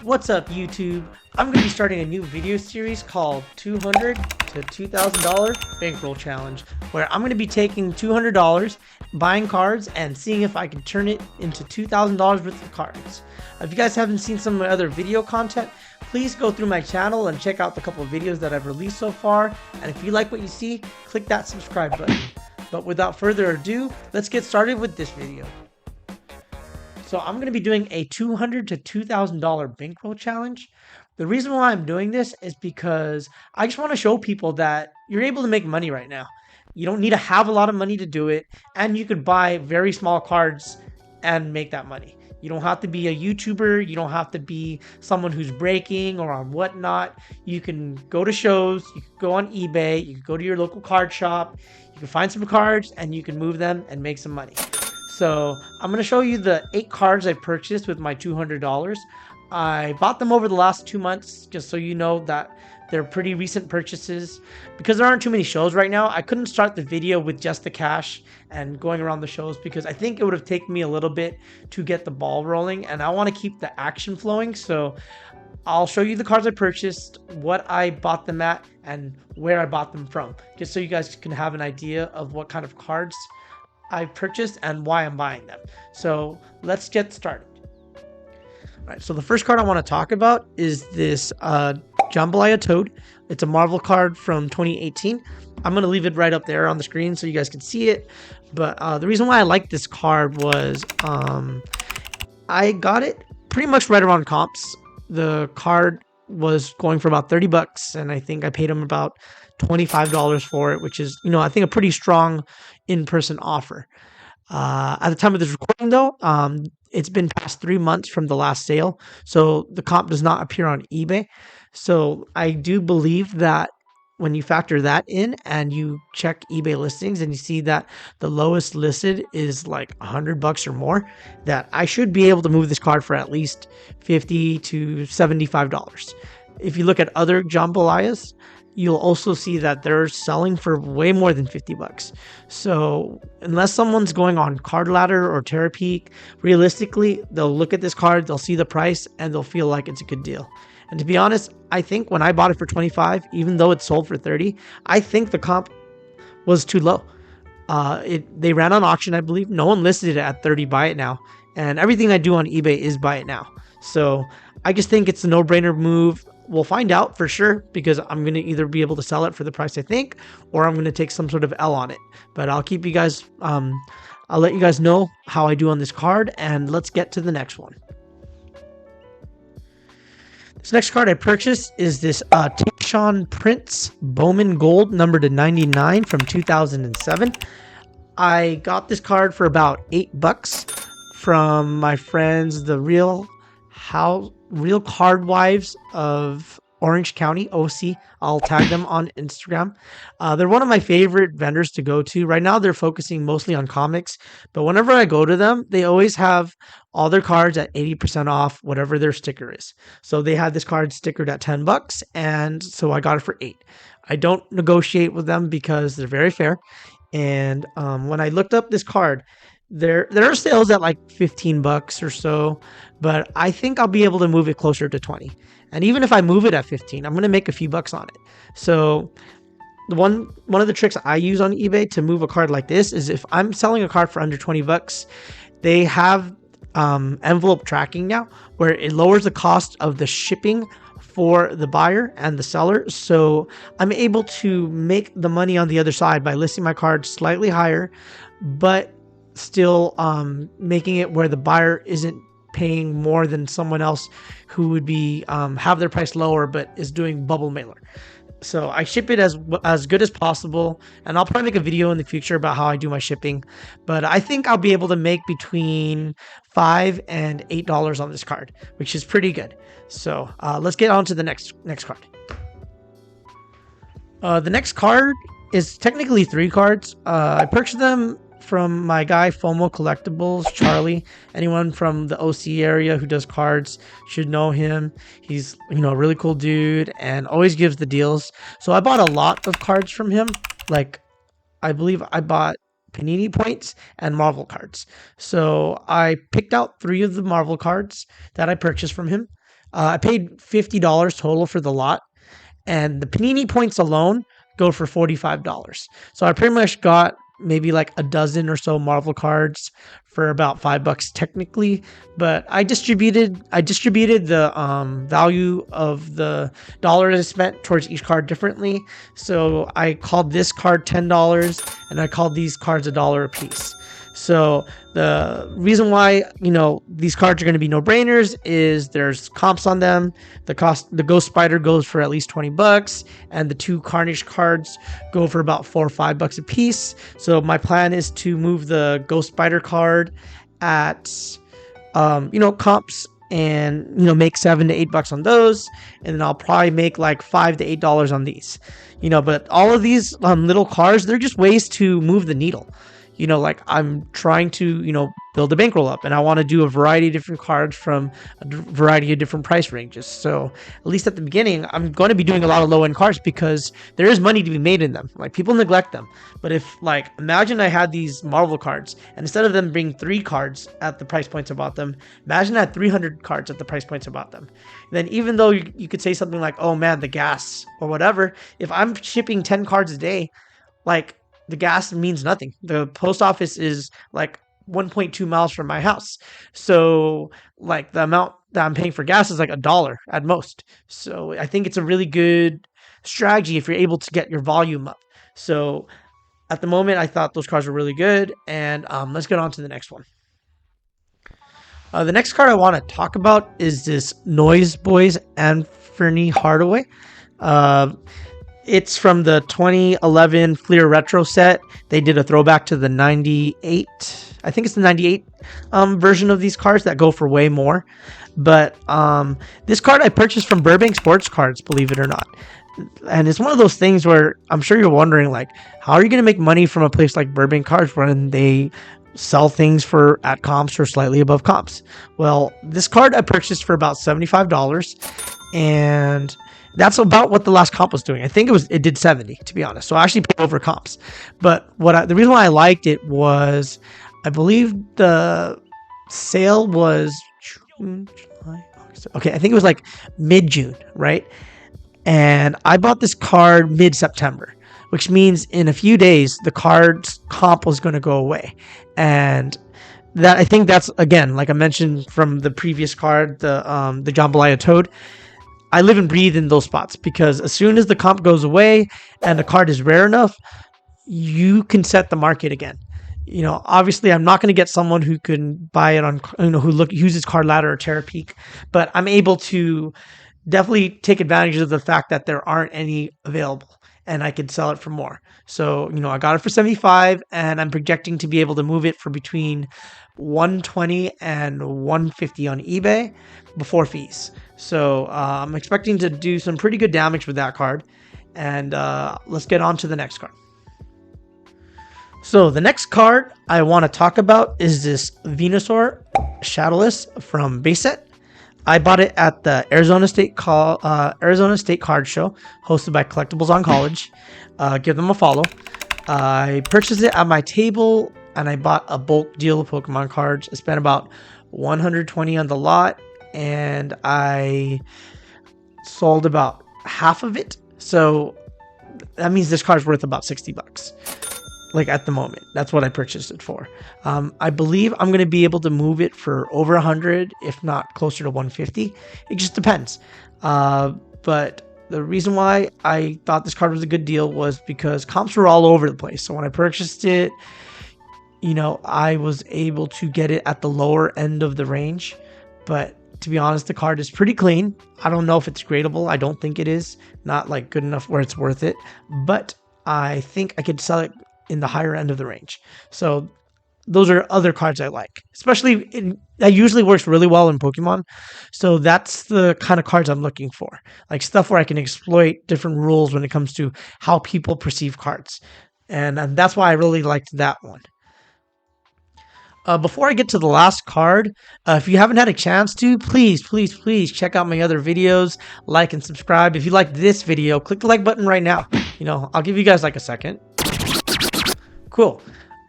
What's up, YouTube? I'm going to be starting a new video series called $200 to $2,000 Bankroll Challenge, where I'm going to be taking $200, buying cards, and seeing if I can turn it into $2,000 worth of cards. If you guys haven't seen some of my other video content, please go through my channel and check out the couple of videos that I've released so far. And if you like what you see, click that subscribe button. But without further ado, let's get started with this video. So I'm going to be doing a $200 to $2,000 bankroll challenge. The reason why I'm doing this is because I just want to show people that you're able to make money right now. You don't need to have a lot of money to do it, and you could buy very small cards and make that money. You don't have to be a YouTuber. You don't have to be someone who's breaking or on whatnot. You can go to shows. You can go on eBay. You can go to your local card shop. You can find some cards and you can move them and make some money. So I'm going to show you the 8 cards I purchased with my $200. I bought them over the last 2 months, just so you know that they're pretty recent purchases. Because there aren't too many shows right now, I couldn't start the video with just the cash and going around the shows, because I think it would have taken me a little bit to get the ball rolling, and I want to keep the action flowing. So I'll show you the cards I purchased, what I bought them at, and where I bought them from, just so you guys can have an idea of what kind of cards I purchased and why I'm buying them. So let's get started. All right, so the first card I want to talk about is this Jambalaya Toad. It's a Marvel card from 2018. I'm going to leave it right up there on the screen so you guys can see it. But the reason why I like this card was I got it pretty much right around comps. The card was going for about 30 bucks, and I think I paid him about $25 for it, which is, I think a pretty strong in-person offer. At the time of this recording, though, it's been past 3 months from the last sale, so the comp does not appear on eBay. So I do believe that when you factor that in and you check eBay listings and you see that the lowest listed is like $100 or more, that I should be able to move this card for at least $50 to $75. If you look at other jambalayas, you'll also see that they're selling for way more than 50 bucks. So unless someone's going on Card Ladder or Terapeak, realistically, they'll look at this card, they'll see the price, and they'll feel like it's a good deal. And to be honest, I think when I bought it for 25, even though it sold for 30, I think the comp was too low. They ran on auction, I believe. No one listed it at 30, buy it now. And everything I do on eBay is buy it now. So I just think it's a no-brainer move. We'll find out for sure, because I'm going to either be able to sell it for the price I think, or I'm going to take some sort of L on it. But I'll keep you guys, I'll let you guys know how I do on this card, and let's get to the next one. This next card I purchased is this Tayshaun Prince Bowman Gold number to 99 from 2007. I got this card for about $8 from my friends, the Real Card Wives of Orange County, OC. I'll tag them on Instagram. They're one of my favorite vendors to go to. Right now, they're focusing mostly on comics, but whenever I go to them, they always have all their cards at 80% off, whatever their sticker is. So they had this card stickered at $10, and so I got it for $8. I don't negotiate with them because they're very fair. And when I looked up this card, there are sales at like $15 or so, but I think I'll be able to move it closer to 20. And even if I move it at 15, I'm going to make a few bucks on it. So the one of the tricks I use on eBay to move a card like this is if I'm selling a card for under 20 bucks, they have envelope tracking now, where it lowers the cost of the shipping for the buyer and the seller. So I'm able to make the money on the other side by listing my card slightly higher, but still making it where the buyer isn't paying more than someone else who would be have their price lower but is doing bubble mailer. So I ship it as good as possible, and I'll probably make a video in the future about how I do my shipping, but I think I'll be able to make between $5 and $8 on this card, which is pretty good. So let's get on to the next card. The next card is technically 3 cards. I purchased them from my guy FOMO Collectibles, Charlie. Anyone from the OC area who does cards should know him. He's, a really cool dude and always gives the deals. So I bought a lot of cards from him. Like, I believe I bought Panini points and Marvel cards. So I picked out 3 of the Marvel cards that I purchased from him. I paid $50 total for the lot, and the Panini points alone go for $45. So I pretty much got maybe like a dozen or so Marvel cards for about $5 technically, but I distributed the value of the dollars I spent towards each card differently. So I called this card $10 and I called these cards $1 a piece. So the reason why, these cards are going to be no-brainers is there's comps on them. The Ghost Spider goes for at least $20, and the 2 Carnage cards go for about $4 or $5 a piece. So my plan is to move the Ghost Spider card at, comps, and make $7 to $8 on those, and then I'll probably make like $5 to $8 on these. But all of these little cards, they're just ways to move the needle. Like I'm trying to, build a bankroll up, and I want to do a variety of different cards from a variety of different price ranges. So at least at the beginning, I'm going to be doing a lot of low end cards because there is money to be made in them. Like people neglect them. But if imagine I had these Marvel cards, and instead of them being 3 cards at the price points I bought them, imagine I had 300 cards at the price points I bought them. And then even though you could say something like, oh man, the gas or whatever, if I'm shipping 10 cards a day, the gas means nothing. The post office is 1.2 miles from my house. So the amount that I'm paying for gas is $1 at most. So I think it's a really good strategy if you're able to get your volume up. So at the moment, I thought those cards were really good. And let's get on to the next one. The next card I want to talk about is this Noise Boys Anthony Hardaway. It's from the 2011 Fleer Retro set. They did a throwback to the 98. I think it's the 98 version of these cards that go for way more. But this card I purchased from Burbank Sports Cards, believe it or not. And it's one of those things where I'm sure you're wondering, how are you going to make money from a place like Burbank Cards when they sell things at comps or slightly above comps? Well, this card I purchased for about $75, and that's about what the last comp was doing. I think it did 70, to be honest. So I actually paid over comps. But the reason why I liked it was, I believe the sale was June, July, August. Okay, I think it was mid-June, right? And I bought this card mid-September, which means in a few days the card's comp was going to go away. And that, I think that's, again, like I mentioned from the previous card, the Jambalaya Toad, I live and breathe in those spots, because as soon as the comp goes away and the card is rare enough, you can set the market again. Obviously I'm not going to get someone who can buy it on, who uses Card Ladder or Terapeak, but I'm able to definitely take advantage of the fact that there aren't any available, and I could sell it for more. So, I got it for 75, and I'm projecting to be able to move it for between 120 and 150 on eBay before fees. So I'm expecting to do some pretty good damage with that card. And let's get on to the next card. So the next card I want to talk about is this Venusaur Shadowless from Base Set. I bought it at the Arizona State Card Show, hosted by Collectibles on College. Give them a follow. I purchased it at my table, and I bought a bulk deal of Pokemon cards. I spent about $120 on the lot, and I sold about half of it. So that means this card's worth about $60. At the moment, that's what I purchased it for. I believe I'm going to be able to move it for over 100, if not closer to 150. It just depends. But the reason why I thought this card was a good deal was because comps were all over the place. So when I purchased it, I was able to get it at the lower end of the range. But to be honest, the card is pretty clean. I don't know if it's gradable. I don't think it is. Not good enough where it's worth it. But I think I could sell it in the higher end of the range. So those are other cards I like, especially that usually works really well in Pokemon. So that's the kind of cards I'm looking for, stuff where I can exploit different rules when it comes to how people perceive cards. And that's why I really liked that one. Before I get to the last card, if you haven't had a chance to, please check out my other videos, like and subscribe. If you like this video, click the like button right now. I'll give you guys a second. Cool.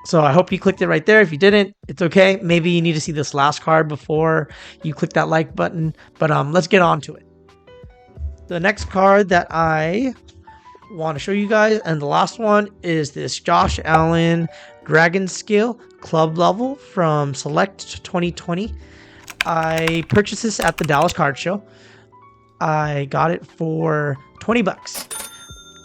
So I hope you clicked it right there. If you didn't, it's okay. Maybe you need to see this last card before you click that like button. But let's get on to it. The next card that I want to show you guys, and the last one, is this Josh Allen Dragon Scale Club Level from Select 2020. I purchased this at the Dallas Card Show. I got it for 20 bucks.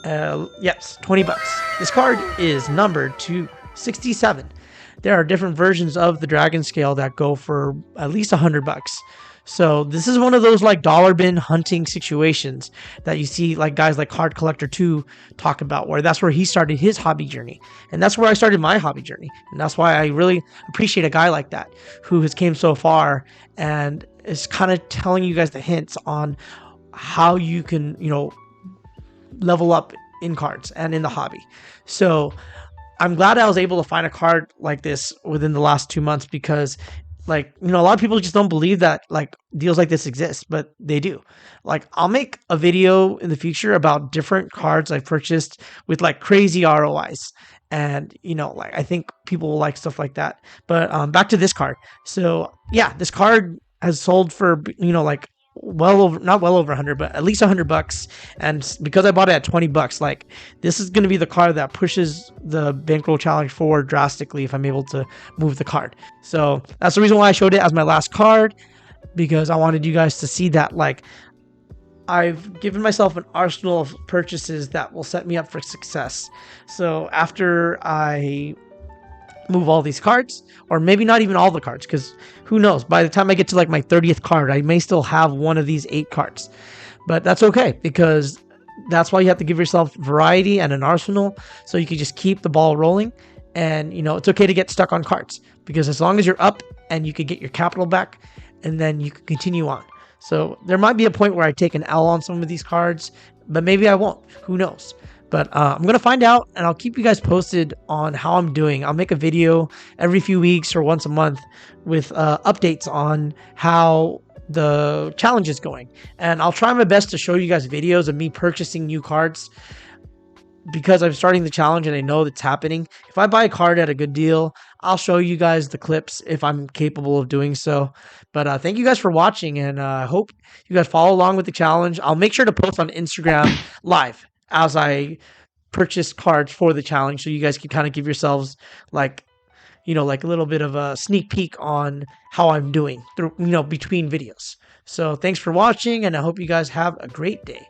Yes, 20 bucks. This card is numbered to 67. There are different versions of the Dragon Scale that go for at least 100 bucks. So this is one of those like dollar bin hunting situations that you see like guys like Card Collector 2 talk about, where that's where he started his hobby journey. And that's where I started my hobby journey. And that's why I really appreciate a guy like that who has came so far and is kind of telling you guys the hints on how you can, level up in cards and in the hobby. So I'm glad I was able to find a card like this within the last 2 months, because a lot of people just don't believe that like deals like this exist, but they do. Like, I'll make a video in the future about different cards I've purchased with like crazy ROIs. And I think people will like stuff like that. But back to this card. So yeah, this card has sold for well over, not well over 100, but at least 100 bucks. And because I bought it at 20 bucks, like, this is going to be the card that pushes the bankroll challenge forward drastically if I'm able to move the card. So that's the reason why I showed it as my last card, because I wanted you guys to see that like I've given myself an arsenal of purchases that will set me up for success. So after I move all these cards, or maybe not even all the cards, because who knows, by the time I get to like my 30th card, I may still have one of these 8 cards. But that's okay, because that's why you have to give yourself variety and an arsenal, so you can just keep the ball rolling. And it's okay to get stuck on cards, because as long as you're up and you can get your capital back, and then you can continue on. So there might be a point where I take an L on some of these cards, but maybe I won't, who knows. But I'm going to find out, and I'll keep you guys posted on how I'm doing. I'll make a video every few weeks or once a month with updates on how the challenge is going. And I'll try my best to show you guys videos of me purchasing new cards, because I'm starting the challenge and I know that's happening. If I buy a card at a good deal, I'll show you guys the clips if I'm capable of doing so. But thank you guys for watching, and I hope you guys follow along with the challenge. I'll make sure to post on Instagram live as I purchase cards for the challenge, so you guys can kind of give yourselves like a little bit of a sneak peek on how I'm doing through, between videos. So thanks for watching, and I hope you guys have a great day.